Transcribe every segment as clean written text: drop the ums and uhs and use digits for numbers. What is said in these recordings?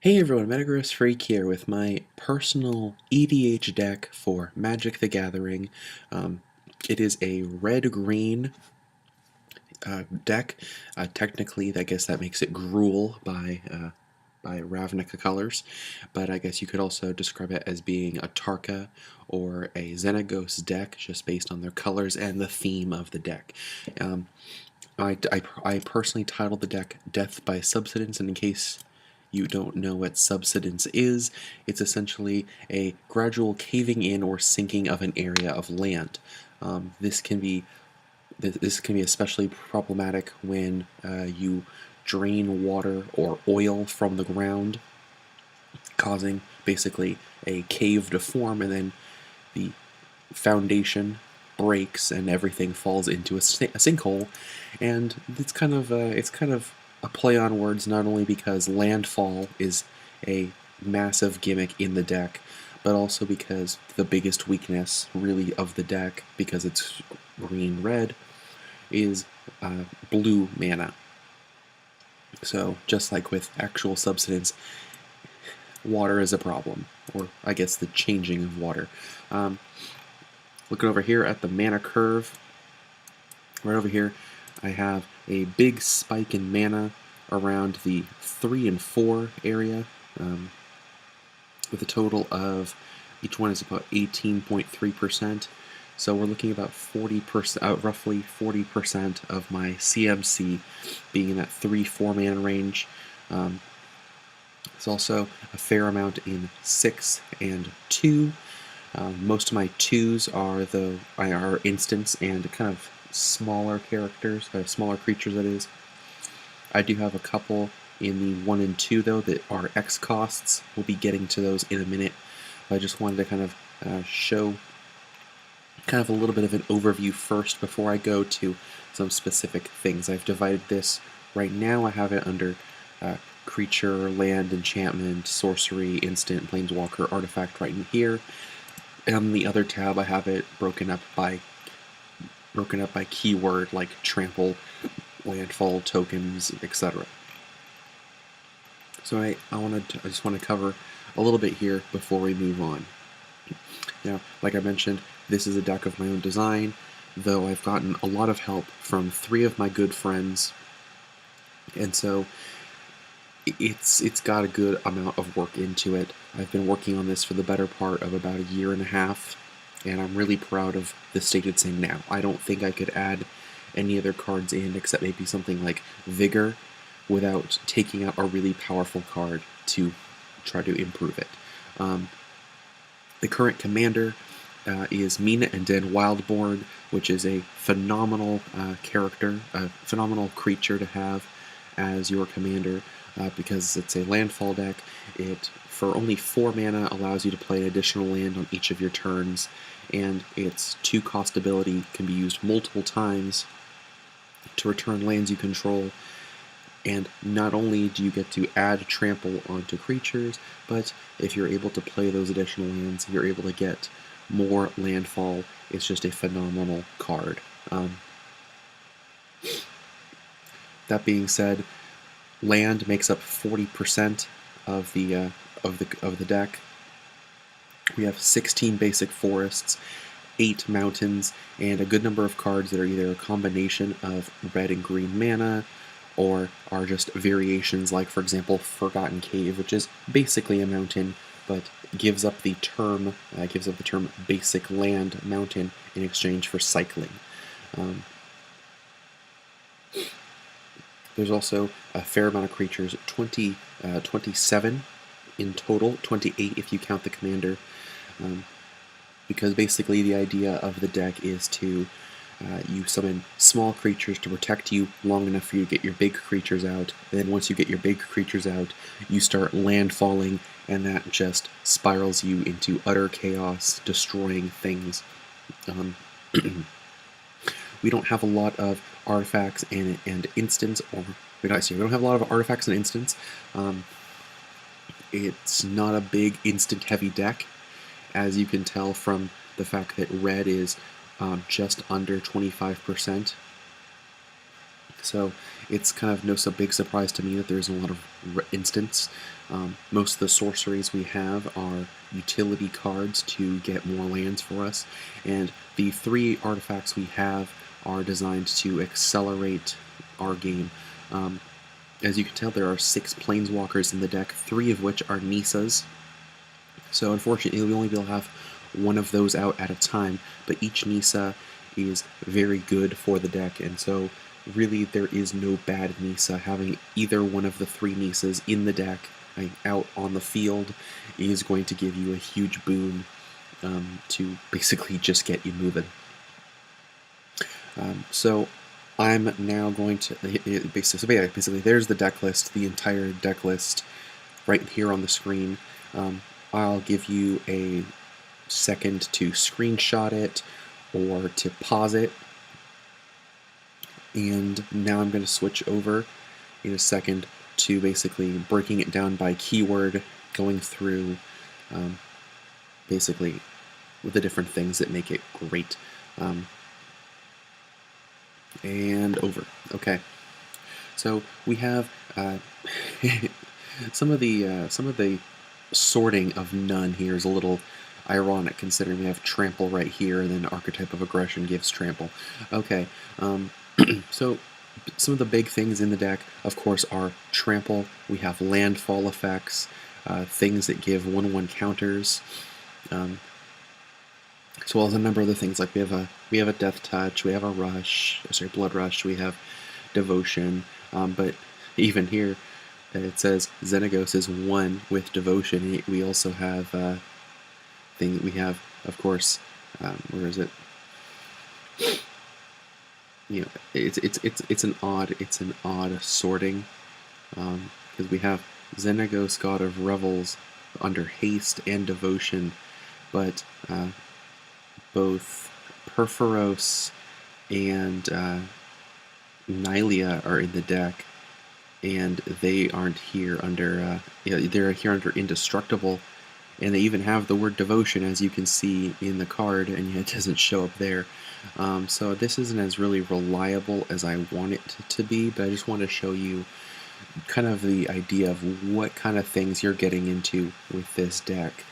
Hey everyone, Metagross Freak here with my personal EDH deck for Magic the Gathering. It is a red-green deck. Technically, I guess that makes it Gruul by Ravnica colors, but I guess you could also describe it as being a Tarka or a Xenagos deck, just based on their colors and the theme of the deck. Um, I personally titled the deck Death by Subsidence, and in case you don't know what subsidence is, it's essentially a gradual caving in or sinking of an area of land. This can be especially problematic when you drain water or oil from the ground, causing basically a cave to form, and then the foundation breaks and everything falls into a sinkhole. And it's kind of a play on words, not only because landfall is a massive gimmick in the deck, but also because the biggest weakness really of the deck, because it's green red, is blue mana. So just like with actual substance, water is a problem, or I guess the changing of water. Looking over here at the mana curve, right over here, I have a big spike in mana around the 3 and 4 area, with a total of, each one is about 18.3%. So we're looking about 40%, roughly 40% of my CMC being in that 3-4 mana range. There's also a fair amount in 6 and 2. Most of my 2s are instants and kind of smaller characters, smaller creatures that is. I do have a couple in the 1 and 2 though that are X costs. We'll be getting to those in a minute. But I just wanted to kind of show kind of a little bit of an overview first before I go to some specific things. I've divided this, right now I have it under creature, land, enchantment, sorcery, instant, planeswalker, artifact right in here. And on the other tab I have it broken up by keyword, like trample, landfall, tokens, etc. So I just want to cover a little bit here before we move on. Now, like I mentioned, this is a deck of my own design, though I've gotten a lot of help from 3 of my good friends, and so it's got a good amount of work into it. I've been working on this for the better part of about a year and a half, and I'm really proud of the state it's in now. I don't think I could add any other cards in except maybe something like Vigor without taking out a really powerful card to try to improve it. The current commander is Mina and Den Wildborn, which is a phenomenal character, a phenomenal creature to have as your commander, because it's a landfall deck. It, for only 4 mana, allows you to play an additional land on each of your turns, and its 2-cost ability can be used multiple times to return lands you control. And not only do you get to add trample onto creatures, but if you're able to play those additional lands, you're able to get more landfall. It's just a phenomenal card. That being said, land makes up 40% of the deck. We have 16 basic forests, 8 mountains, and a good number of cards that are either a combination of red and green mana, or are just variations, like, for example, Forgotten Cave, which is basically a mountain, but gives up the term basic land mountain in exchange for cycling. There's also a fair amount of creatures, 27 in total, 28 if you count the commander, because basically the idea of the deck is to you summon small creatures to protect you long enough for you to get your big creatures out, and then once you get your big creatures out, you start landfalling, and that just spirals you into utter chaos, destroying things. We don't have a lot of artifacts and instants, or we don't have a lot of artifacts and instants. It's not a big instant-heavy deck, as you can tell from the fact that red is just under 25%. So it's kind of no so big surprise to me that there's a lot of instants. Most of the sorceries we have are utility cards to get more lands for us, and the 3 artifacts we have are designed to accelerate our game. As you can tell, there are 6 planeswalkers in the deck, 3 of which are Nisas. So unfortunately, we only be able to have one of those out at a time, but each Nisa is very good for the deck, and so really there is no bad Nisa. Having either one of the 3 Nisas in the deck out on the field is going to give you a huge boon to basically just get you moving. So I'm now going to basically there's the deck list, the entire deck list right here on the screen. I'll give you a second to screenshot it or to pause it, and now I'm going to switch over in a second to basically breaking it down by keyword, going through basically with the different things that make it great. And over. Okay, so we have some of the sorting of none here is a little ironic, considering we have trample right here, and then archetype of aggression gives trample. Okay, so some of the big things in the deck, of course, are trample. We have landfall effects, things that give 1/1 counters, as well as a number of other things, like we have a death touch, we have a rush, sorry, blood rush, we have devotion, but even here it says Xenagos is 1 with devotion. We also have we have, of course, where is it? You know, it's an odd sorting, because we have Xenagos, God of Revels, under haste and devotion, but both Perforos and Nylea are in the deck, and they aren't here under they're here under indestructible, and they even have the word devotion, as you can see in the card, and yet it doesn't show up there. So this isn't as really reliable as I want it to be, but I just want to show you kind of the idea of what kind of things you're getting into with this deck.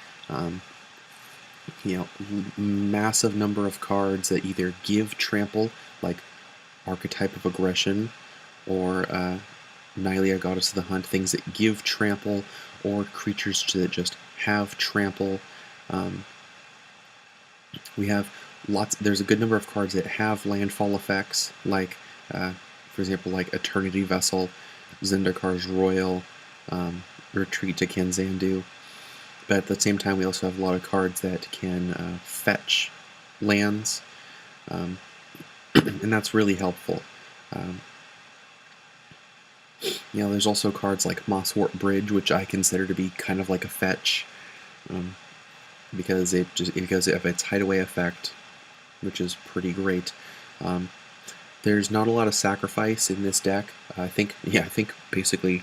Massive number of cards that either give trample, like Archetype of Aggression, or Nylea, Goddess of the Hunt, things that give trample, or creatures that just have trample. We have there's a good number of cards that have landfall effects, like, for example, like Eternity Vessel, Zendakar's Royal, Retreat to Kanzandu. But at the same time, we also have a lot of cards that can fetch lands, and that's really helpful. There's also cards like Mosswort Bridge, which I consider to be kind of like a fetch, because it goes of its hideaway effect, which is pretty great. There's not a lot of sacrifice in this deck. I think basically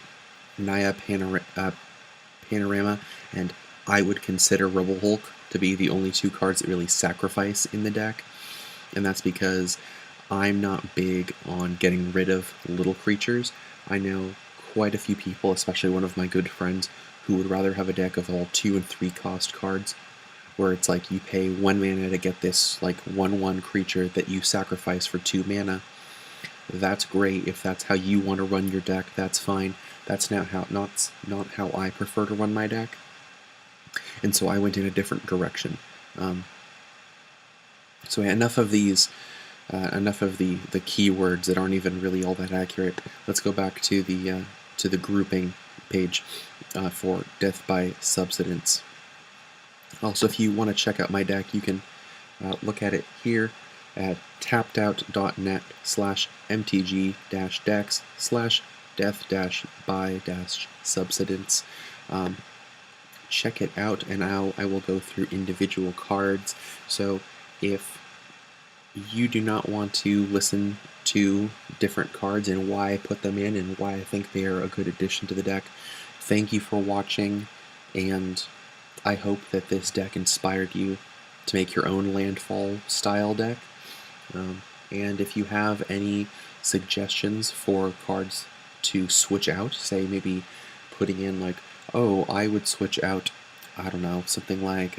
Naya, Panorama, and I would consider Rebel Hulk to be the only 2 cards that really sacrifice in the deck, and that's because I'm not big on getting rid of little creatures. I know quite a few people, especially one of my good friends, who would rather have a deck of all 2 and 3 cost cards, where it's like you pay 1 mana to get this like 1/1 creature that you sacrifice for 2 mana. That's great. If that's how you want to run your deck, that's fine. That's not how I prefer to run my deck. And so I went in a different direction. So enough of these, enough of the keywords that aren't even really all that accurate. Let's go back to the grouping page for Death by Subsidence. Also, if you want to check out my deck, you can look at it here at tappedout.net/mtg-decks/death-by-subsidence. Check it out, and I will go through individual cards. So if you do not want to listen to different cards and why I put them in and why I think they are a good addition to the deck, thank you for watching, and I hope that this deck inspired you to make your own landfall style deck. And if you have any suggestions for cards to switch out, say maybe putting in like, oh, I would switch out, I don't know, something like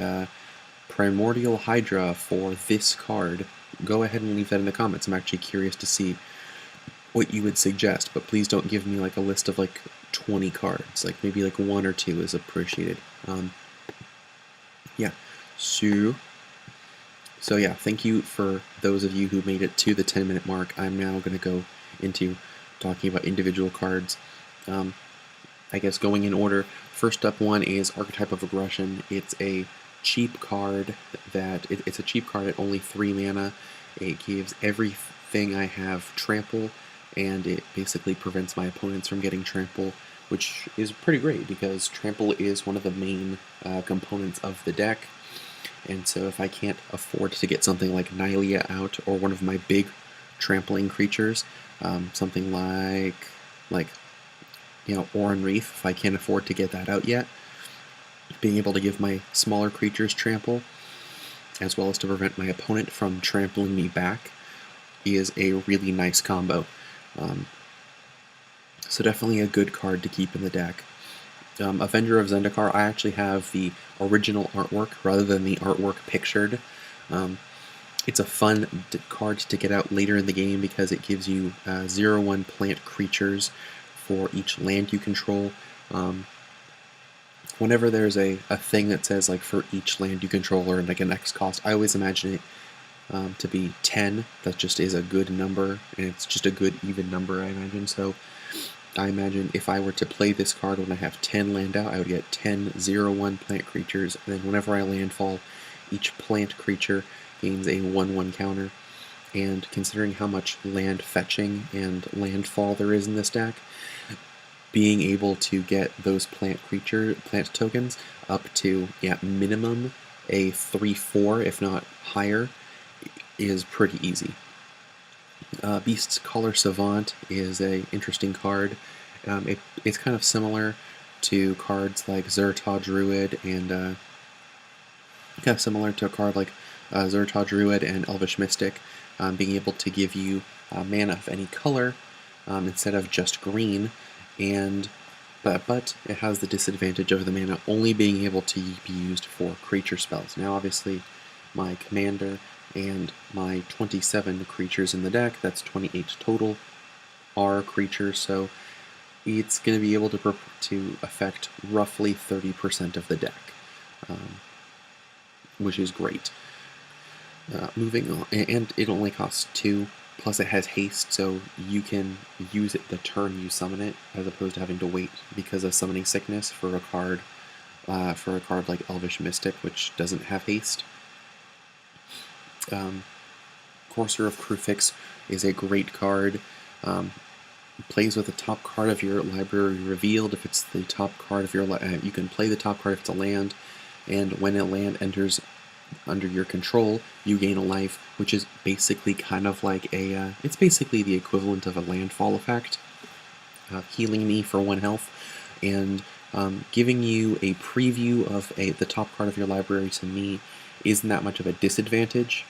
Primordial Hydra for this card, go ahead and leave that in the comments. I'm actually curious to see what you would suggest, but please don't give me like a list of like 20 cards. Like maybe like one or two is appreciated. Yeah, so yeah, thank you for those of you who made it to the 10-minute mark. I'm now going to go into talking about individual cards. I guess going in order, first up one is Archetype of Aggression. It's a cheap card it's a cheap card at only 3 mana. It gives everything I have trample, and it basically prevents my opponents from getting trample, which is pretty great because trample is one of the main components of the deck. And so if I can't afford to get something like Nylea out, or one of my big trampling creatures, something like Oran Reef, if I can't afford to get that out yet, being able to give my smaller creatures trample, as well as to prevent my opponent from trampling me back, is a really nice combo. So definitely a good card to keep in the deck. Avenger of Zendikar, I actually have the original artwork rather than the artwork pictured. It's a fun card to get out later in the game because it gives you 0/1 plant creatures for each land you control. Whenever there's a thing that says like for each land you control or like an X cost, I always imagine it to be 10. That just is a good number, and it's just a good even number, I imagine. So I imagine if I were to play this card when I have 10 land out, I would get 10 0/1 plant creatures, and then whenever I landfall, each plant creature gains a 1/1 counter. And considering how much land fetching and landfall there is in this deck, being able to get those plant tokens up to minimum a 3/4, if not higher, is pretty easy. Beast's Collar Savant is an interesting card. It's kind of similar to cards like Zertaw Druid and kind of similar to a card like Zertaw Druid and Elvish Mystic, being able to give you mana of any color instead of just green, but it has the disadvantage of the mana only being able to be used for creature spells. Now, obviously, my commander and my 27 creatures in the deck, that's 28 total, are creatures, so it's going to be able to affect roughly 30% of the deck, which is great. Moving on, and it only costs 2, plus it has haste, so you can use it the turn you summon it, as opposed to having to wait because of summoning sickness for a card like Elvish Mystic, which doesn't have haste. Courser of Krufix is a great card. Plays with the top card of your library revealed. If it's the top card of your you can play the top card if it's a land, and when a land enters under your control, you gain a life, which is basically kind of like it's basically the equivalent of a landfall effect, healing me for 1 health, and giving you a preview of the top card of your library to me isn't that much of a disadvantage,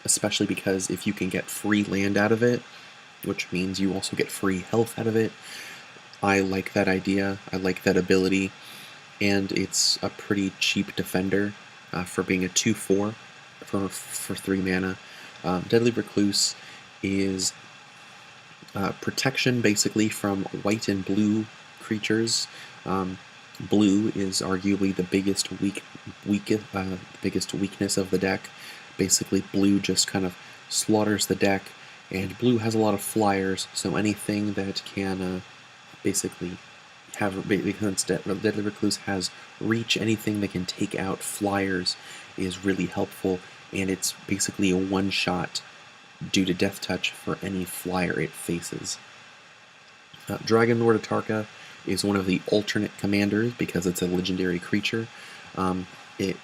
especially because if you can get free land out of it, which means you also get free health out of it, I like that idea, I like that ability, and it's a pretty cheap defender for being a 2/4 for 3 mana. Deadly Recluse is protection basically from white and blue creatures. Blue is arguably the biggest biggest weakness of the deck. Basically, blue just kind of slaughters the deck, and blue has a lot of flyers, so anything that can basically have, because Deadly Recluse has reach, anything that can take out flyers is really helpful, and it's basically a one-shot due to Death Touch for any flyer it faces. Dragon Lord Atarka is one of the alternate commanders because it's a legendary creature. It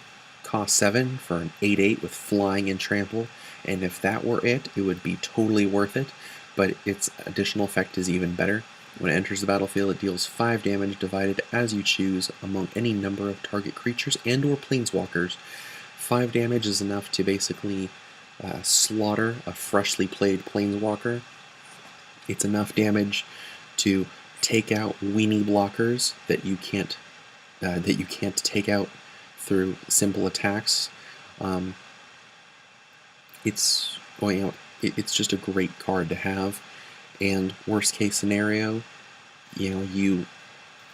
costs 7 for an 8/8 with flying and trample, and if that were it would be totally worth it, but its additional effect is even better. When it enters the battlefield, it deals 5 damage divided as you choose among any number of target creatures and or planeswalkers. 5 damage is enough to basically slaughter a freshly played Planeswalker. It's enough damage to take out weenie blockers that you can't take out through simple attacks. It's going out. It's just a great card to have. And worst case scenario, you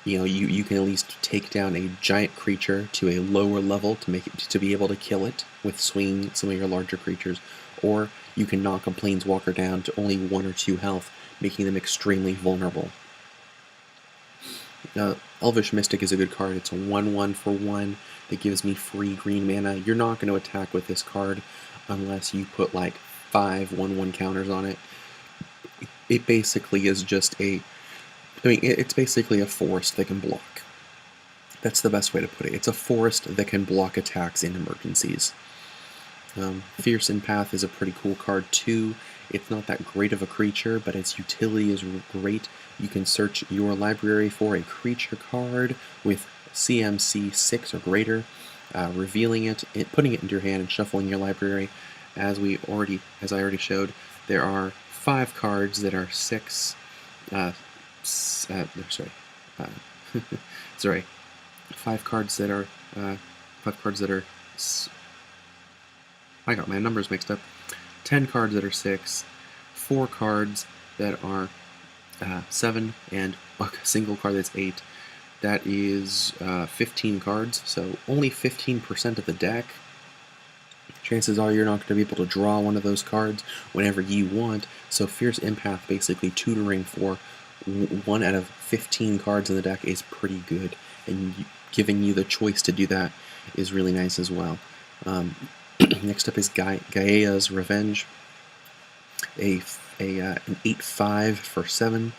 can at least take down a giant creature to a lower level to make it to be able to kill it with swinging some of your larger creatures, or you can knock a Planeswalker down to only 1 or 2 health, making them extremely vulnerable. Elvish Mystic is a good card. It's a 1/1 for 1 that gives me free green mana. You're not going to attack with this card unless you put like 5 1/1 counters on it. It basically is just it's basically a forest that can block. That's the best way to put it. It's a forest that can block attacks in emergencies. Fierce Empath is a pretty cool card too. It's not that great of a creature, but its utility is great. You can search your library for a creature card with CMC 6 or greater, revealing it, putting it into your hand, and shuffling your library. As I already showed, there are 5 cards that are 6. Sorry, 5 cards that are I got my numbers mixed up. 10 cards that are 6, 4 cards that are 7, and a single card that's 8. That is 15 cards, so only 15% of the deck. Chances are you're not going to be able to draw one of those cards whenever you want, so Fierce Empath basically tutoring for 1 out of 15 cards in the deck is pretty good, and giving you the choice to do that is really nice as well. Next up is Gaia's Revenge, an 8/5 for 7.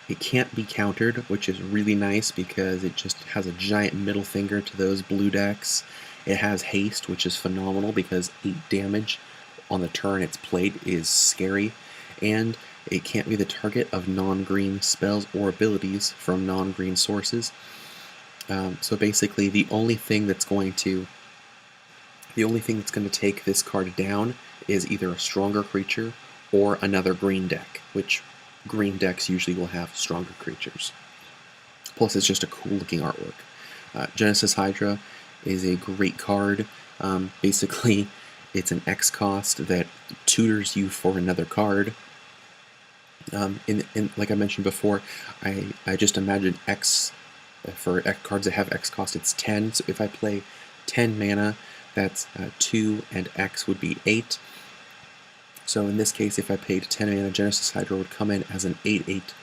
It can't be countered, which is really nice because it just has a giant middle finger to those blue decks. It has haste, which is phenomenal because 8 damage on the turn it's played is scary, and it can't be the target of non-green spells or abilities from non-green sources. So basically, the only thing that's going to take this card down is either a stronger creature or another green deck, which green decks usually will have stronger creatures. Plus, it's just a cool looking artwork. Genesis Hydra is a great card. Basically, it's an X cost that tutors you for another card. Like I mentioned before, I just imagine X for cards that have X cost. It's 10. So if I play 10 mana, that's 2, and X would be 8. So in this case, if I paid 10 mana, Genesis Hydra would come in as an 8/8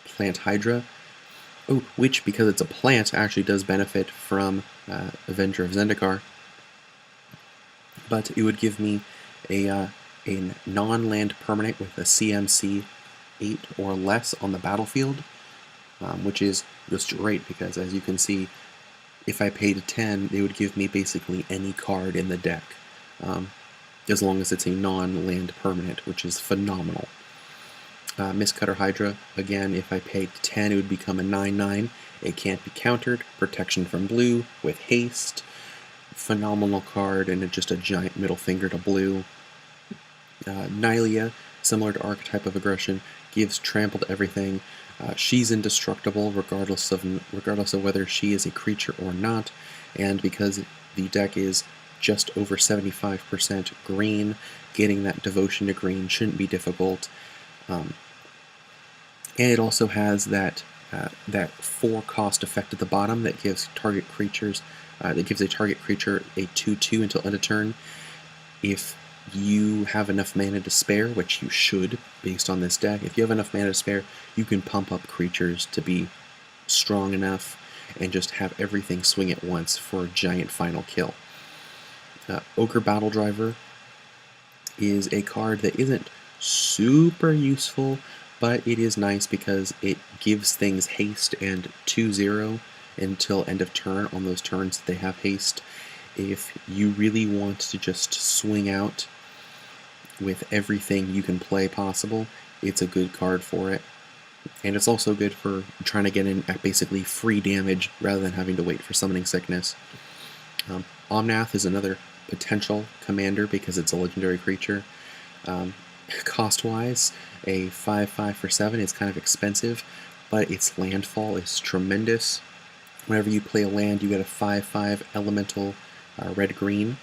plant Hydra. Oh, which, because it's a plant, actually does benefit from Avenger of Zendikar. But it would give me a non-land permanent with a CMC 8 or less on the battlefield, which is just great because, as you can see, if I paid 10, they would give me basically any card in the deck, as long as it's a non-land permanent, which is phenomenal. Mistcutter Hydra, again, if I paid 10, it would become a 9/9. It can't be countered, protection from blue with haste, phenomenal card, and just a giant middle finger to blue. Nylea, similar to Archetype of Aggression, gives trample to everything. She's indestructible regardless of whether she is a creature or not, and because the deck is just over 75% green, getting that devotion to green shouldn't be difficult. And it also has that 4-cost effect at the bottom that gives a target creature a 2/2 until end of turn. If you have enough mana to spare, which you should, based on this deck, if you have enough mana to spare, you can pump up creatures to be strong enough and just have everything swing at once for a giant final kill. Ogre Battle Driver is a card that isn't super useful, but it is nice because it gives things haste and 2/0 until end of turn on those turns that they have haste. If you really want to just swing out with everything you can play possible, it's a good card for it. And it's also good for trying to get in at basically free damage rather than having to wait for Summoning Sickness. Omnath is another potential commander because it's a legendary creature. Cost-wise, a 5/5 for 7 is kind of expensive, but its landfall is tremendous. Whenever you play a land, you get a 5/5 elemental red-green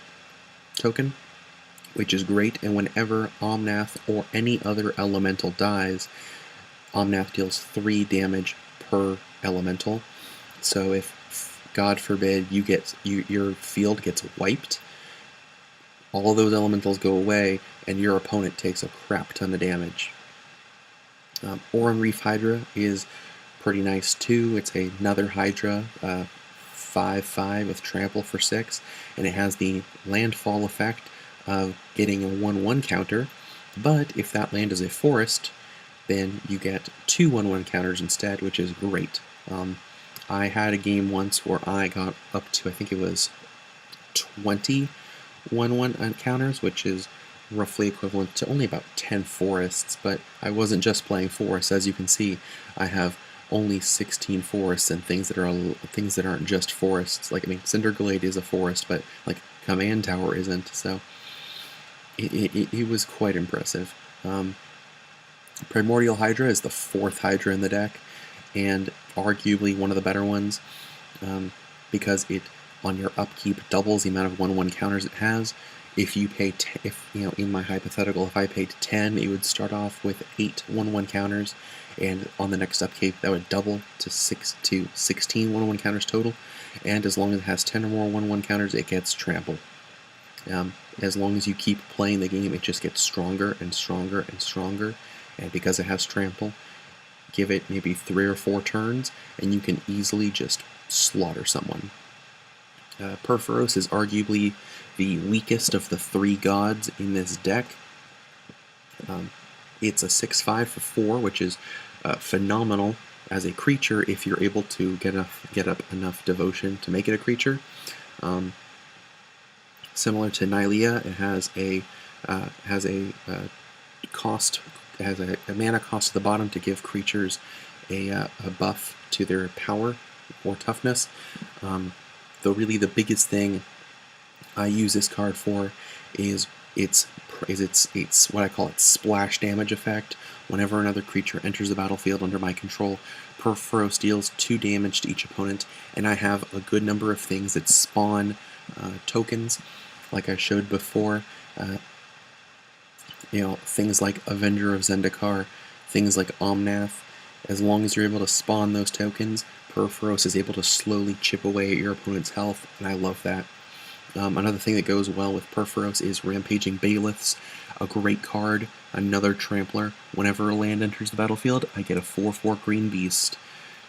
token, which is great, and whenever Omnath or any other elemental dies, Omnath deals 3 damage per elemental. So if, God forbid, your field gets wiped, all of those elementals go away, and your opponent takes a crap ton of damage. Oran Reef Hydra is pretty nice too. It's another Hydra, 5/5 with trample for 6, and it has the landfall effect of getting a 1/1 counter, but if that land is a forest, then you get 2 1/1 counters instead, which is great. I had a game once where I got up to, I think it was 20 1/1 counters, which is roughly equivalent to only about 10 forests, but I wasn't just playing forests. As you can see, I have only 16 forests and things that aren't just forests. Like, I mean, Cinderglade is a forest, but like Command Tower isn't, so it was quite impressive. Primordial Hydra is the 4th Hydra in the deck, and arguably one of the better ones, because it, on your upkeep, doubles the amount of 1/1 counters it has. If you pay, in my hypothetical, if I paid 10, it would start off with 8 1/1 counters, and on the next upkeep, that would double to 16 1/1 counters total. And as long as it has 10 or more 1/1 counters, it gets trample. As long as you keep playing the game, it just gets stronger and stronger and stronger. And because it has trample, give it maybe 3 or 4 turns, and you can easily just slaughter someone. Perforos is arguably the weakest of the 3 gods in this deck. It's a 6/5 for 4, which is phenomenal as a creature if you're able to get up enough devotion to make it a creature. Similar to Nylea, it has a cost. It has a mana cost at the bottom to give creatures a buff to their power or toughness. Though really the biggest thing I use this card for is its what I call its splash damage effect. Whenever another creature enters the battlefield under my control, Perforos deals 2 damage to each opponent, and I have a good number of things that spawn tokens, like I showed before. Things like Avenger of Zendikar, things like Omnath. As long as you're able to spawn those tokens, Perforos is able to slowly chip away at your opponent's health, and I love that. Another thing that goes well with Perforos is Rampaging Bailiffs, a great card, another trampler. Whenever a land enters the battlefield, I get a 4/4 green beast.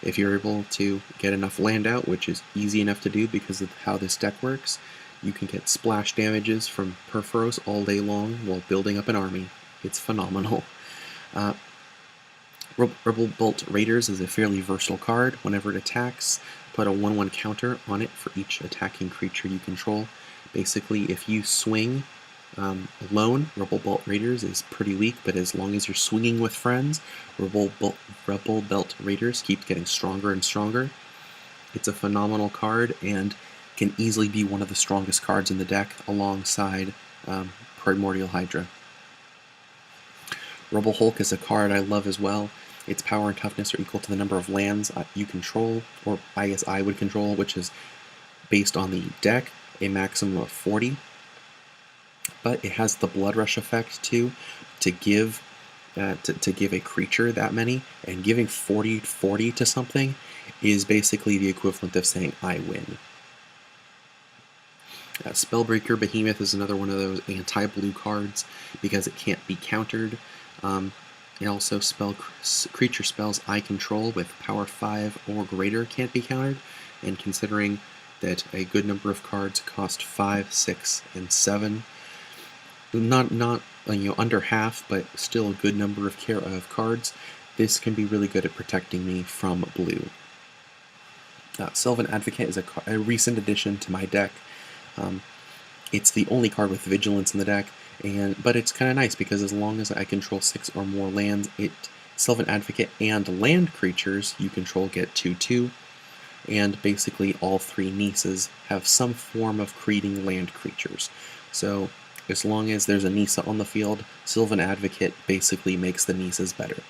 If you're able to get enough land out, which is easy enough to do because of how this deck works, you can get splash damages from Perforos all day long while building up an army. It's phenomenal. Rebel Bolt Raiders is a fairly versatile card. Whenever it attacks, put a 1/1 counter on it for each attacking creature you control. Basically, if you swing alone, Rebel Bolt Raiders is pretty weak, but as long as you're swinging with friends, Rebel Belt Raiders keep getting stronger and stronger. It's a phenomenal card and can easily be one of the strongest cards in the deck alongside Primordial Hydra. Rebel Hulk is a card I love as well. Its power and toughness are equal to the number of lands you control, or I guess I would control, which is based on the deck, a maximum of 40. But it has the Blood Rush effect too, to give a creature that many, and giving 40 to something is basically the equivalent of saying I win. Spellbreaker Behemoth is another one of those anti-blue cards because it can't be countered. And also creature spells I control with power 5 or greater can't be countered, and considering that a good number of cards cost 5, 6, and 7, not under half, but still a good number of cards, this can be really good at protecting me from blue. Sylvan Advocate is a recent addition to my deck. It's the only card with Vigilance in the deck, but it's kind of nice because as long as I control 6 or more lands, Sylvan Advocate and land creatures you control get 2/2. and basically all 3 Nisas have some form of creating land creatures. So as long as there's a Nisa on the field, Sylvan Advocate basically makes the Nisas better.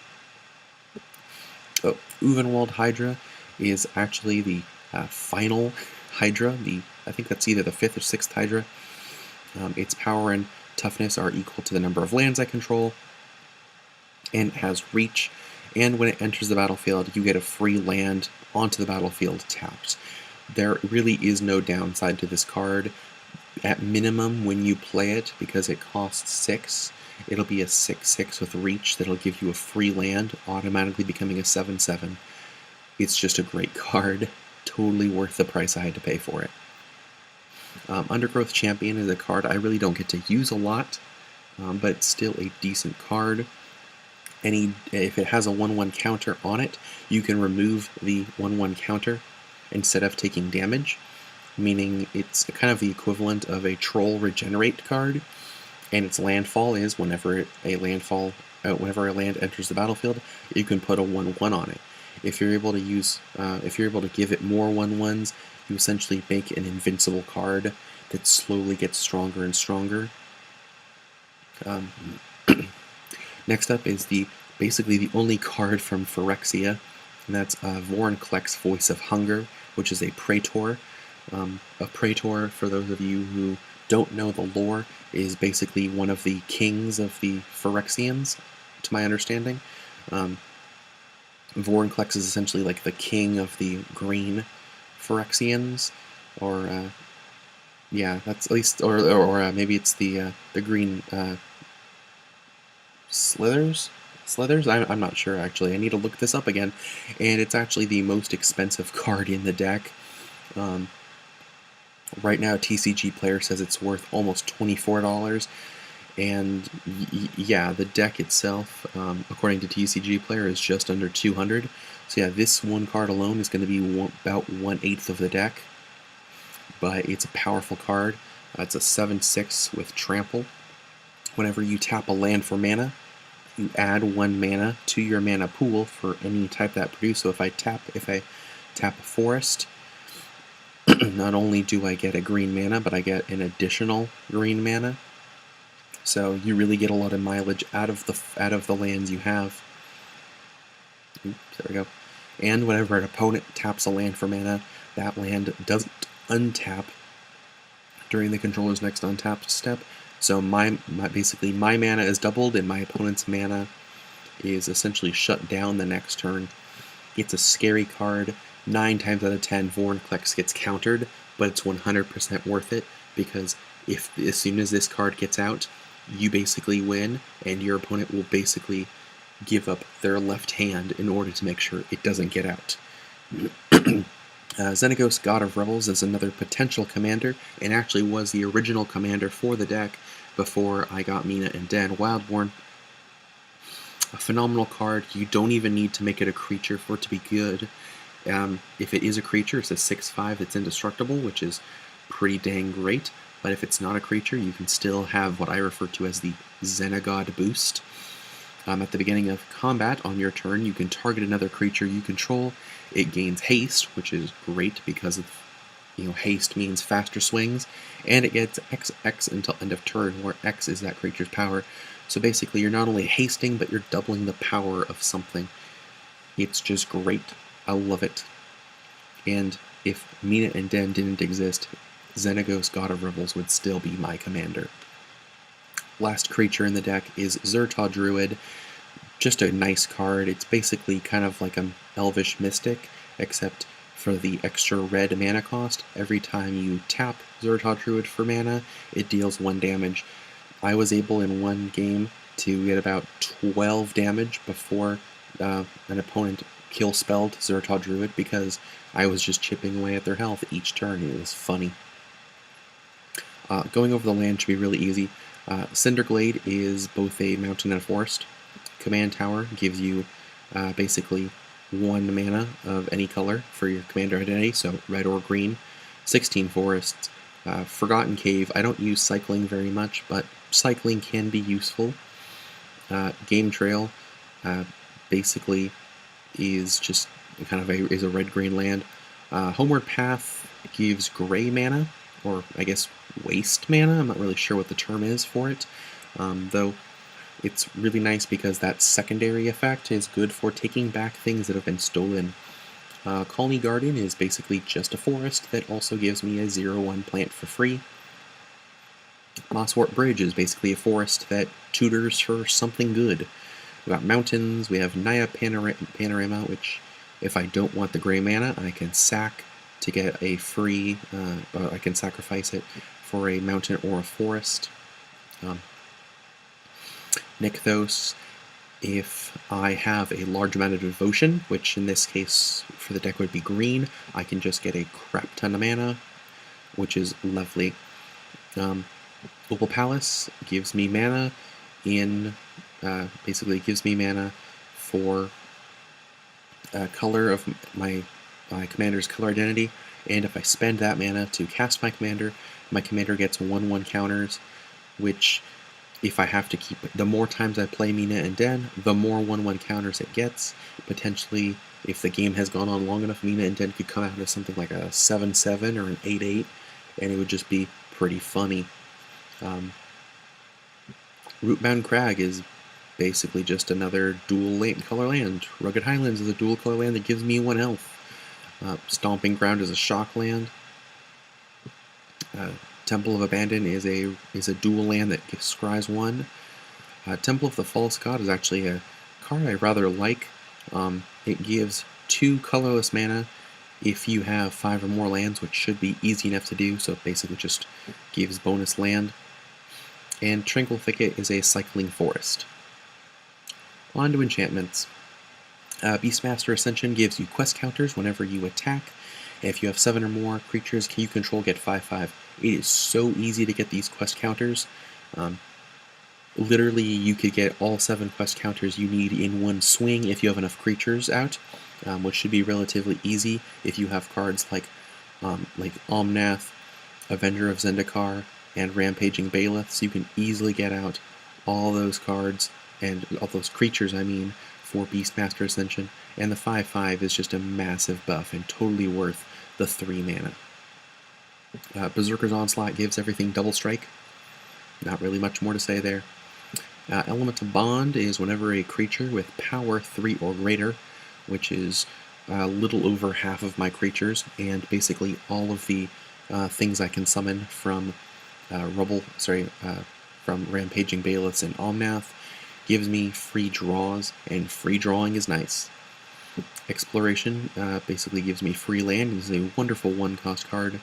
Oh, Uvenwald Hydra is actually the final Hydra. I think that's either the 5th or 6th Hydra. Its power and toughness are equal to the number of lands I control, and it has reach, and when it enters the battlefield, you get a free land onto the battlefield tapped. There really is no downside to this card. At minimum, when you play it, because it costs 6, it'll be a 6/6 with reach that'll give you a free land, automatically becoming a 7/7. It's just a great card, totally worth the price I had to pay for it. Undergrowth Champion is a card I really don't get to use a lot, but it's still a decent card. If it has a 1/1 counter on it, you can remove the 1/1 counter instead of taking damage, meaning it's kind of the equivalent of a Troll Regenerate card, and its landfall is whenever a land enters the battlefield, you can put a 1/1 on it. If you're able to give it more 1/1s, you essentially make an invincible card that slowly gets stronger and stronger. Next up is basically the only card from Phyrexia, and that's Vorinclex Voice of Hunger, which is a Praetor. A Praetor, for those of you who don't know the lore, is basically one of the kings of the Phyrexians, to my understanding. Vorinclex is essentially like the king of the green Phyrexians, or yeah, that's at least, or maybe it's the green Slithers? I'm not sure, actually. I need to look this up again. And it's actually the most expensive card in the deck. Right now, TCG Player says it's worth almost $24. And yeah, the deck itself, according to TCG Player, is just under 200. So yeah, this one card alone is going to be about 1/8 of the deck. But it's a powerful card. It's a 7/6 with Trample. Whenever you tap a land for mana, you add 1 mana to your mana pool for any type that produce. So if I tap a forest, not only do I get a green mana, but I get an additional green mana. So you really get a lot of mileage out of the lands you have. Oops, there we go. And whenever an opponent taps a land for mana, that land doesn't untap during the controller's next untap step. So basically my mana is doubled, and my opponent's mana is essentially shut down the next turn. It's a scary card. 9 times out of 10, Vorinclex gets countered, but it's 100% worth it, because as soon as this card gets out, you basically win, and your opponent will basically give up their left hand in order to make sure it doesn't get out. Xenagos, God of Rebels, is another potential commander, and actually was the original commander for the deck before I got Mina and Dan Wildborn. A phenomenal card. You don't even need to make it a creature for it to be good. If it is a creature, it's a 6/5 that's indestructible, which is pretty dang great. But if it's not a creature, you can still have what I refer to as the Xenagod boost. At the beginning of combat, on your turn, you can target another creature you control. It gains haste, which is great because of, haste means faster swings, and it gets XX until end of turn, where X is that creature's power. So basically, you're not only hasting, but you're doubling the power of something. It's just great. I love it. And if Mina and Den didn't exist, Xenagos, God of Rebels would still be my commander. Last creature in the deck is Zertaw Druid. Just a nice card. It's basically kind of like an Elvish Mystic, except for the extra red mana cost. Every time you tap Zertaw Druid for mana, it deals 1 damage. I was able in one game to get about 12 damage before an opponent kill spelled Zertaw Druid, because I was just chipping away at their health each turn. It was funny. Going over the land should be really easy. Cinderglade is both a mountain and a forest. Command Tower gives you basically 1 mana of any color for your commander identity, so red or green. 16 forests. Forgotten Cave. I don't use cycling very much, but cycling can be useful. Game Trail basically is just kind of a red-green land. Homeward Path gives gray mana, or I guess waste mana. I'm not really sure what the term is for it, though it's really nice because that secondary effect is good for taking back things that have been stolen. Colony Garden is basically just a forest that also gives me a 0/1 plant for free. Mosswort Bridge is basically a forest that tutors for something good. We've got mountains, we have Naya Panorama, which if I don't want the gray mana, I can sack to get a free, I can sacrifice it for a mountain or a forest. Nykthos, if I have a large amount of devotion, which in this case for the deck would be green, I can just get a crap ton of mana, which is lovely. Opal Palace gives me mana basically gives me mana for color of my commander's color identity, and if I spend that mana to cast my commander gets 1/1 counters, which if I have to keep it, the more times I play Mina and Den, the more 1/1 counters it gets. Potentially, if the game has gone on long enough, Mina and Den could come out as something like a 7/7 or an 8/8, and it would just be pretty funny. Rootbound Crag is basically just another dual color land. Rugged Highlands is a dual color land that gives me 1 health. Stomping Ground is a shock land. Temple of Abandon is a dual land that scries 1. Temple of the False God is actually a card I rather like. It gives 2 colorless mana if you have 5 or more lands, which should be easy enough to do, so it basically just gives bonus land. And Tranquil Thicket is a cycling forest. On to enchantments. Beastmaster Ascension gives you quest counters whenever you attack. If you have 7 or more creatures you control, get 5/5. It is so easy to get these quest counters. Literally, you could get all 7 quest counters you need in one swing if you have enough creatures out, which should be relatively easy if you have cards like Omnath, Avenger of Zendikar, and Rampaging Bailiffs. You can easily get out all those cards, and all those creatures, for Beastmaster Ascension, and the 5/5 is just a massive buff and totally worth the 3 mana. Berserker's Onslaught gives everything double strike. Not really much more to say there. Elemental Bond is whenever a creature with power 3 or greater, which is a little over half of my creatures, and basically all of the things I can summon from from Rampaging Bailiffs and Omnath, gives me free draws, and free drawing is nice. Exploration basically gives me free land and is a wonderful 1-cost card.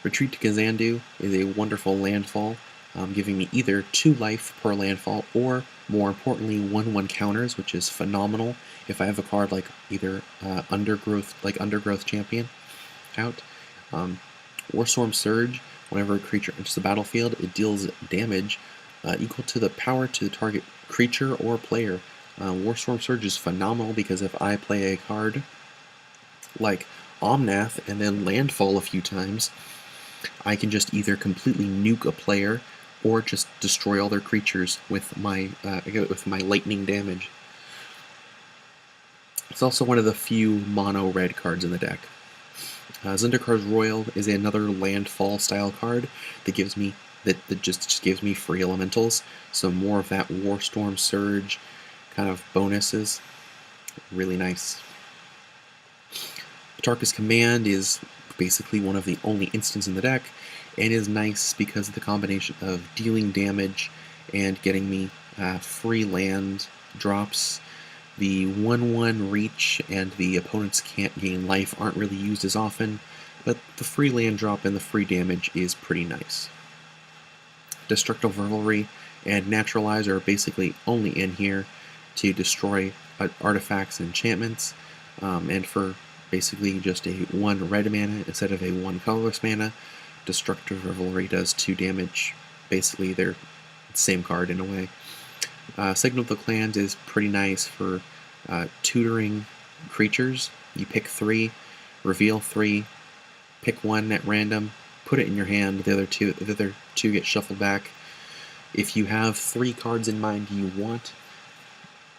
Retreat to Kazandu is a wonderful landfall, giving me either 2 life per landfall, or more importantly 1/1 counters, which is phenomenal if I have a card like either Undergrowth Champion out. Warstorm Surge, whenever a creature enters the battlefield, it deals damage equal to the power to the target creature or player. Warstorm Surge is phenomenal because if I play a card like Omnath and then landfall a few times, I can just either completely nuke a player or just destroy all their creatures with my lightning damage. It's also one of the few mono red cards in the deck. Zendikar's Royal is another landfall style card that gives me just gives me free elementals, so more of that Warstorm Surge kind of bonuses. Really nice. Batarka's Command is basically one of the only instants in the deck, and is nice because of the combination of dealing damage and getting me free land drops. The 1/1 reach and the opponents can't gain life aren't really used as often, but the free land drop and the free damage is pretty nice. Destructive Revelry and Naturalize are basically only in here to destroy artifacts and enchantments, and for basically just a 1 red mana instead of a 1 colorless mana. Destructive Revelry does 2 damage. Basically, they're the same card in a way. Signal of the Clans is pretty nice for tutoring creatures. You pick 3, reveal 3, pick 1 at random, put it in your hand, the other two get shuffled back. If you have 3 cards in mind you want,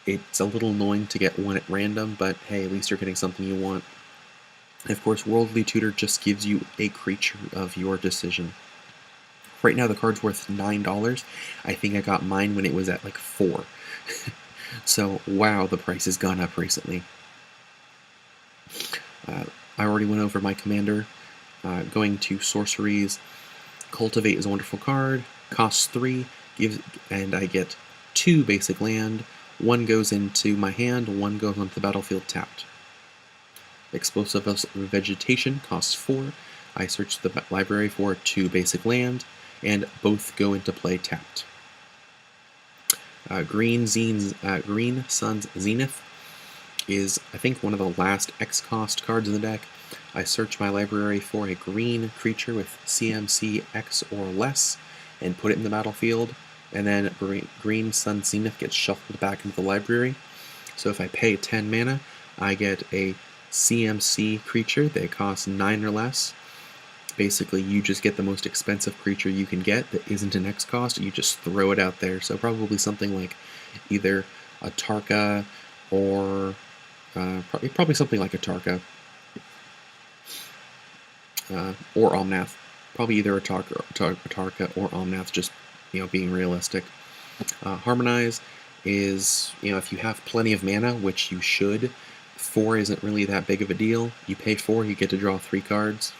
it's a little annoying to get 1 at random, but hey, at least you're getting something you want. And of course, Worldly Tutor just gives you a creature of your decision. Right now the card's worth $9. I think I got mine when it was at like 4. So wow, the price has gone up recently. I already went over my commander. Going to sorceries, Cultivate is a wonderful card. Costs 3, and I get 2 basic land. 1 goes into my hand, 1 goes onto the battlefield tapped. Explosive Vegetation costs 4. I search the library for 2 basic land, and both go into play tapped. Green Sun's Zenith is, I think, one of the last X-cost cards in the deck. I search my library for a green creature with CMC X or less and put it in the battlefield, and then Green Sun Zenith gets shuffled back into the library. So if I pay 10 mana, I get a CMC creature that costs 9 or less. Basically, you just get the most expensive creature you can get that isn't an X cost, you just throw it out there. So probably something like either a Tarka or probably something like a Tarka or Omnath. Probably either a Tarka or Omnath, just being realistic. Harmonize is, if you have plenty of mana, which you should, 4 isn't really that big of a deal. You pay 4, you get to draw 3 cards.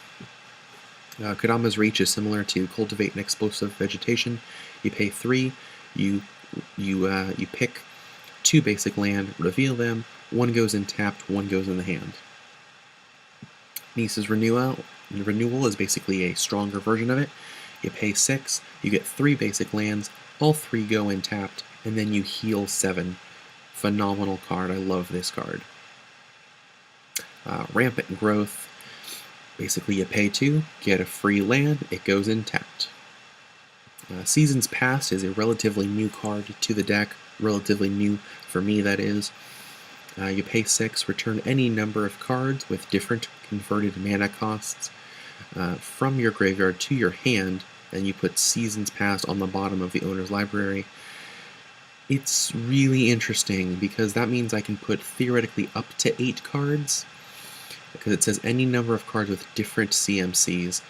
Kodama's Reach is similar to Cultivate and Explosive Vegetation. You pay 3, you pick 2 basic land, reveal them, 1 goes in tapped, 1 goes in the hand. Nisa's Renewal is basically a stronger version of it. You pay 6, you get 3 basic lands, all 3 go in tapped, and then you heal 7. Phenomenal card, I love this card. Rampant Growth, basically you pay 2, get a free land, it goes in tapped. Seasons Past is a relatively new card to the deck, relatively new for me, that is. You pay 6, return any number of cards with different converted mana costs from your graveyard to your hand, and you put Seasons Past on the bottom of the owner's library. It's really interesting because that means I can put theoretically up to 8 cards, because it says any number of cards with different CMCs.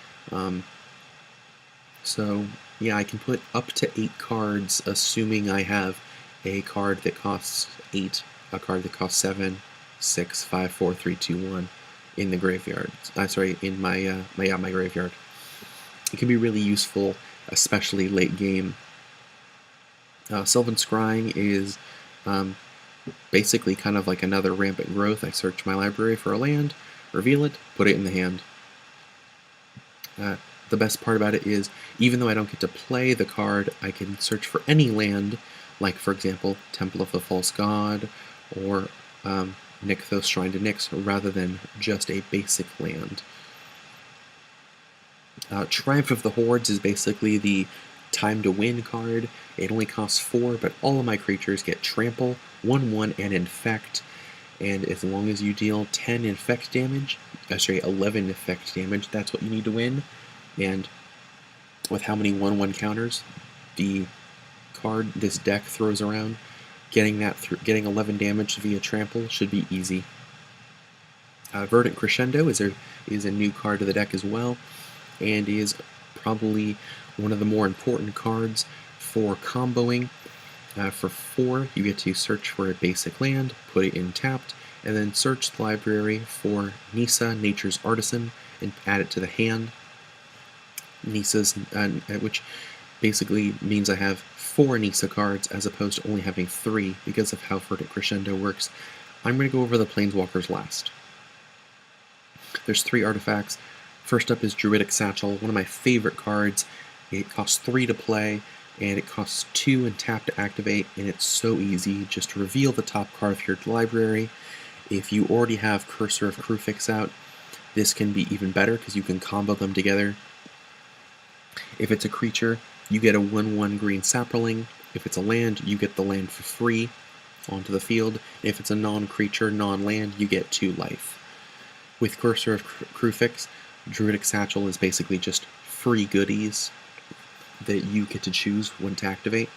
So yeah, I can put up to 8 cards, assuming I have a card that costs 8, a card that costs 7, 6, 5, 4, 3, 2, 1 in the graveyard. In my my graveyard. It can be really useful, especially late game. Sylvan Scrying is basically kind of like another Rampant Growth. I search my library for a land, reveal it, put it in the hand. The best part about it is, even though I don't get to play the card, I can search for any land, like for example, Temple of the False God, or Nykthos Shrine to Nyx, rather than just a basic land. Triumph of the Hordes is basically the Time to Win card. It only costs 4, but all of my creatures get Trample, 1/1, and Infect. And as long as you deal 10 infect damage, 11 effect damage, that's what you need to win. And with how many 1/1 counters the card this deck throws around, getting 11 damage via Trample should be easy. Verdant Crescendo is a new card to the deck as well, and is probably one of the more important cards for comboing. For 4, you get to search for a basic land, put it in tapped, and then search the library for Nisa, Nature's Artisan, and add it to the hand. Nisa's, which basically means I have 4 Nisa cards as opposed to only having 3 because of how Verdant Crescendo works. I'm going to go over the Planeswalkers last. There's 3 artifacts. First up is Druidic Satchel, one of my favorite cards. It costs 3 to play, and it costs 2 and tap to activate, and it's so easy. Just reveal the top card of your library. If you already have Cursor of Kruphix out, this can be even better because you can combo them together. If it's a creature, you get a 1/1 green Sapperling. If it's a land, you get the land for free onto the field. If it's a non-creature, non-land, you get 2 life. With Cursor of Kruphix, Druidic Satchel is basically just free goodies that you get to choose when to activate.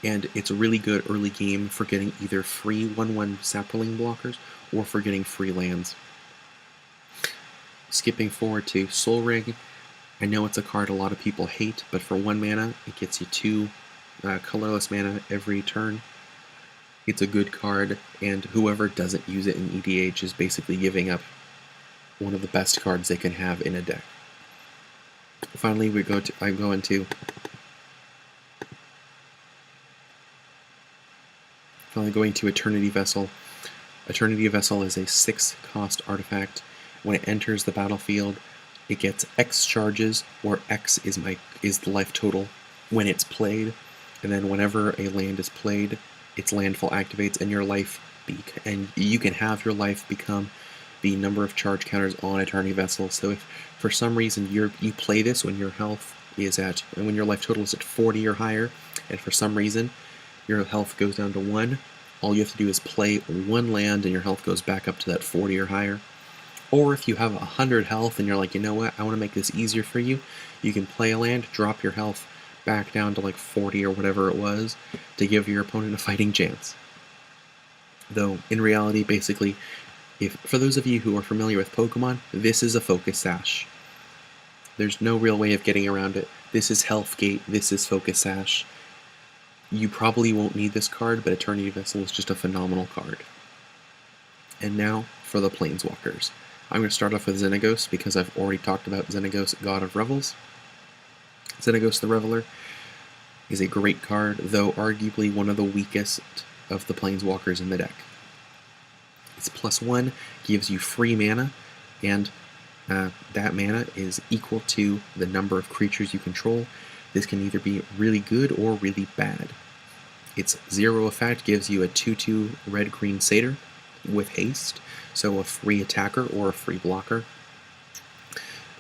And it's a really good early game for getting either free 1/1 Sapperling blockers or for getting free lands. Skipping forward to Soul Ring, I know it's a card a lot of people hate, but for 1 mana, it gets you 2 colorless mana every turn. It's a good card, and whoever doesn't use it in EDH is basically giving up one of the best cards they can have in a deck. Finally, I'm going to Eternity Vessel. Eternity Vessel is a 6-cost artifact. When it enters the battlefield, it gets X charges, where X is the life total when it's played, and then whenever a land is played, its landfall activates, and and you can have your life become the number of charge counters on Eternity Vessel. So if for some reason you play this when your life total is at 40 or higher, and for some reason your health goes down to 1, all you have to do is play 1 land and your health goes back up to that 40 or higher. Or if you have 100 health and you're like, you know what, I want to make this easier for you, you can play a land, drop your health back down to like 40 or whatever it was to give your opponent a fighting chance. Though, in reality, basically, for those of you who are familiar with Pokemon, this is a Focus Sash. There's no real way of getting around it. This is Health Gate, this is Focus Sash. You probably won't need this card, but Eternity Vessel is just a phenomenal card. And now for the Planeswalkers. I'm going to start off with Xenagos because I've already talked about Xenagos, God of Revels. Xenagos the Reveler is a great card, though arguably one of the weakest of the Planeswalkers in the deck. Its +1 gives you free mana, and that mana is equal to the number of creatures you control. This can either be really good or really bad. Its 0 effect gives you a 2/2 red-green satyr with haste, so a free attacker or a free blocker.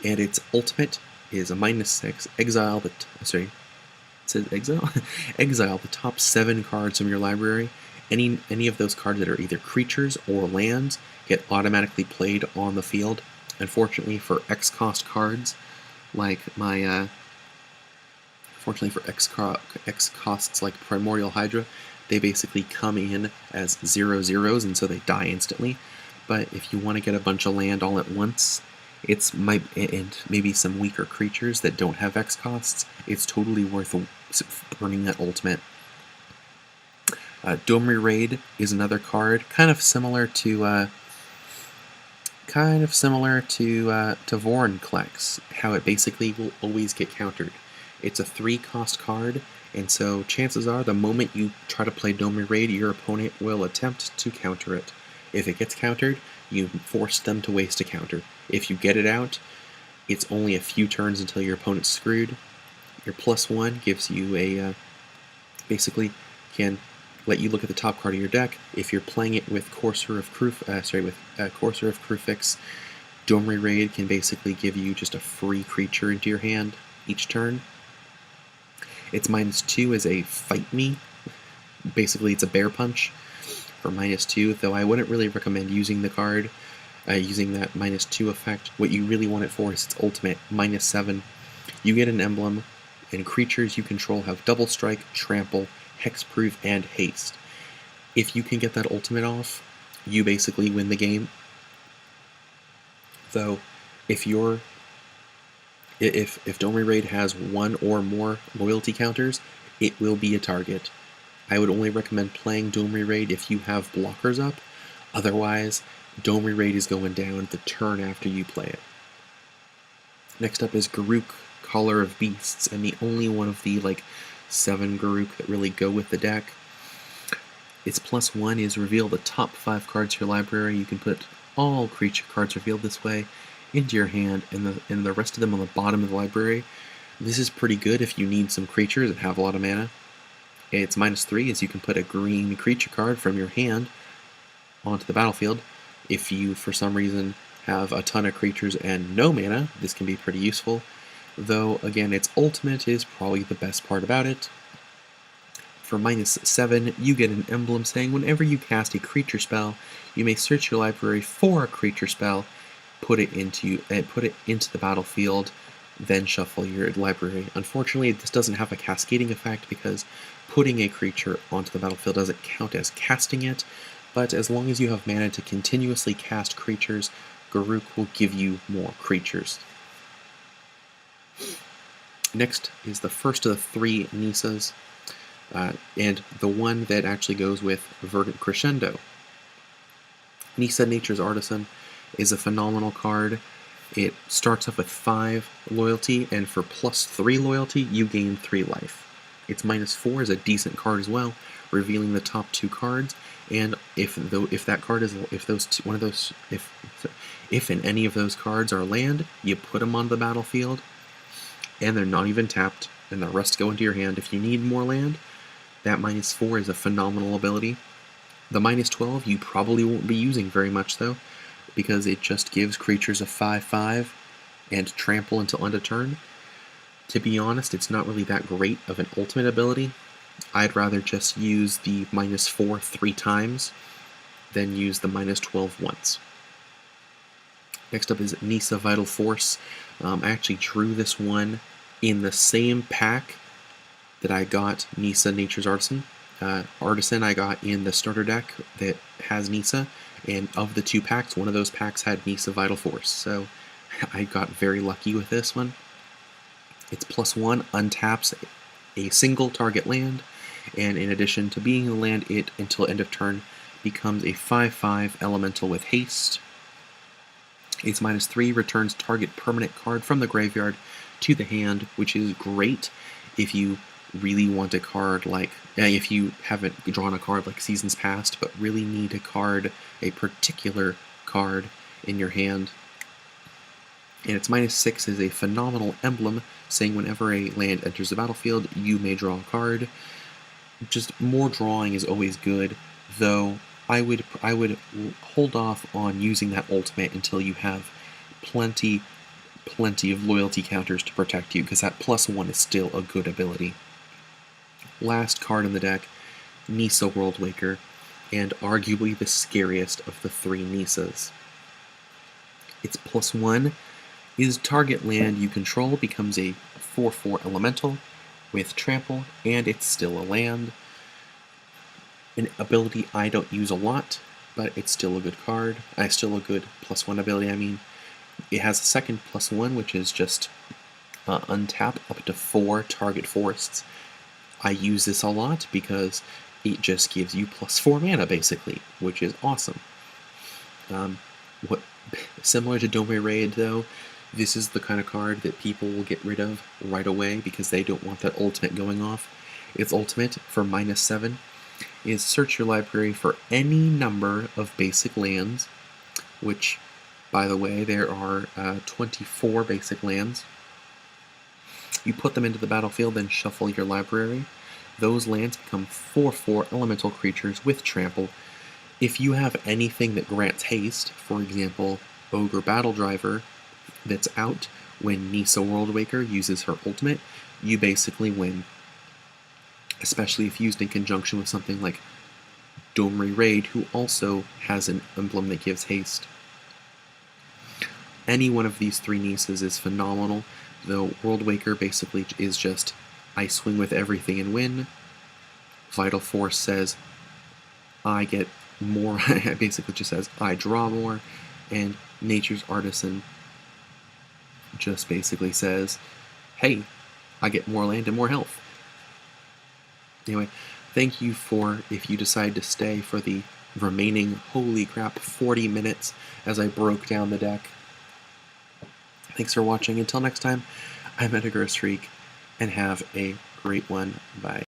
And its ultimate is a -6, exile the top 7 cards from your library. Any of those cards that are either creatures or lands get automatically played on the field. Unfortunately for X-cost cards, like X-costs like Primordial Hydra, they basically come in as 0/0s, and so they die instantly. But if you want to get a bunch of land all at once, and maybe some weaker creatures that don't have X costs, it's totally worth burning that ultimate. Domri Raid is another card, kind of similar to Vorinclex, how it basically will always get countered. It's a 3-cost card, and so chances are the moment you try to play Domri Raid, your opponent will attempt to counter it. If it gets countered, you force them to waste a counter. If you get it out, it's only a few turns until your opponent's screwed. Your +1 gives you basically can let you look at the top card of your deck. If you're playing it with Courser of Krufix, Domri Raid can basically give you just a free creature into your hand each turn. Its -2 is a Fight Me. Basically, it's a Bear Punch for -2, though I wouldn't really recommend using the card, using that -2 effect. What you really want it for is its ultimate, -7. You get an emblem, and creatures you control have Double Strike, Trample, Hexproof, and Haste. If you can get that ultimate off, you basically win the game. Though, if Domri Raid has 1 or more loyalty counters, it will be a target. I would only recommend playing Domri Raid if you have blockers up. Otherwise, Domri Raid is going down the turn after you play it. Next up is Garruk, Caller of Beasts, and the only one of the 7 Garruk that really go with the deck. Its +1 is reveal the top 5 cards of your library. You can put all creature cards revealed this way into your hand, and the rest of them on the bottom of the library. This is pretty good if you need some creatures that have a lot of mana. Its -3 is you can put a green creature card from your hand onto the battlefield. If you, for some reason, have a ton of creatures and no mana, this can be pretty useful. Though, again, its ultimate is probably the best part about it. For -7, you get an emblem saying whenever you cast a creature spell, you may search your library for a creature spell, put it into the battlefield, then shuffle your library. Unfortunately, this doesn't have a cascading effect because putting a creature onto the battlefield doesn't count as casting it, but as long as you have mana to continuously cast creatures Garruk will give you more creatures. Next is the first of the 3 Nisas, and the one that actually goes with Verdant Crescendo. Nisa, Nature's Artisan, is a phenomenal card. It starts off with 5 loyalty, and for +3 loyalty, you gain 3 life. Its -4 is a decent card as well, revealing the top 2 cards. And if that card is if in any of those cards are land, you put them on the battlefield, and they're not even tapped, and the rest go into your hand. If you need more land, that -4 is a phenomenal ability. The -12 you probably won't be using very much though, because it just gives creatures a 5/5 and trample until end of turn. To be honest, it's not really that great of an ultimate ability. I'd rather just use the -4 3 times than use the -12 once. Next up is Nisa Vital Force. I actually drew this one in the same pack that I got Nisa Nature's Artisan. I got in the starter deck that has Nisa, and of the 2 packs, one of those packs had Nisa Vital Force, so I got very lucky with this one. It's +1, untaps a single target land, and in addition to being a land, it, until end of turn, becomes a 5/5 elemental with haste. Its -3 returns target permanent card from the graveyard to the hand, which is great if you really want a card like, if you haven't drawn a card like Seasons Past, but really need a particular card in your hand. And its -6 is a phenomenal emblem, saying whenever a land enters the battlefield, you may draw a card. Just more drawing is always good, though I would hold off on using that ultimate until you have plenty of loyalty counters to protect you, because that +1 is still a good ability. Last card in the deck, Nisa Worldwaker, and arguably the scariest of the 3 Nisas. Its +1 is target land you control becomes a 4/4 elemental with trample, and it's still a land. An ability I don't use a lot, but it's still a good card. Still a good +1 ability, I mean. It has a second +1, which is just untap up to 4 target forests. I use this a lot because it just gives you +4 mana, basically, which is awesome. Similar to Dome Raid, though, this is the kind of card that people will get rid of right away because they don't want that ultimate going off. Its ultimate, for -7, is search your library for any number of basic lands, which, by the way, there are 24 basic lands. You put them into the battlefield, then shuffle your library. Those lands become 4/4 elemental creatures with trample. If you have anything that grants haste, for example, Ogre Battle Driver, that's out when Nisa Worldwaker uses her ultimate, you basically win. Especially if used in conjunction with something like Dome Raid, who also has an emblem that gives haste. Any one of these 3 Nisas is phenomenal, though Worldwaker basically is just, I swing with everything and win. Vital Force says, I get more, it basically just says, I draw more, and Nature's Artisan just basically says, hey, I get more land and more health. Anyway, thank you if you decide to stay for the remaining, holy crap, 40 minutes as I broke down the deck. Thanks for watching. Until next time, I'm Edgar Streak, and have a great one. Bye.